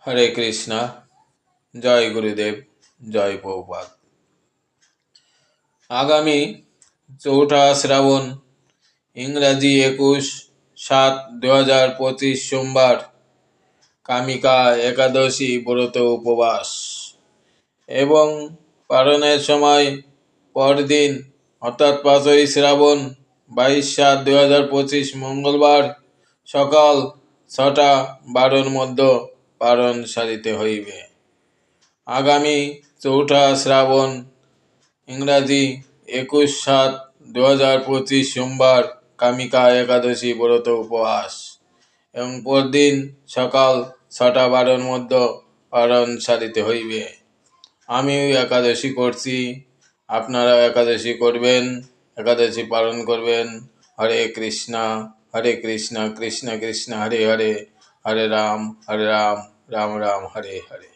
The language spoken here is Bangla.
হরে কৃষ্ণা। জয় গুরুদেব, জয় প্রভুপাদ। আগামী 4ঠা শ্রাবণ, ইংরাজি 21/7/2025 সোমবার, কামিকা একাদশী ব্রত উপবাস এবং পালনের সময় পরদিন অর্থাৎ 5ই শ্রাবণ 22/7/2025 মঙ্গলবার সকাল 6টা-12 মধ্যে পালন সারিতে হইবে। আগামী 4ঠা শ্রাবণ, ইংরাজি 21/7/2025 সোমবার, কামিকা একাদশী ব্রত উপবাস এবং পরদিন সকাল 6টা-12 মধ্যে পালন সারিতে হইবে। আমিও একাদশী করছি, আপনারাও একাদশী করবেন, একাদশী পালন করবেন। হরে কৃষ্ণা হরে কৃষ্ণা কৃষ্ণ কৃষ্ণ হরে হরে, হরে রাম রাম রাম হরে হরে।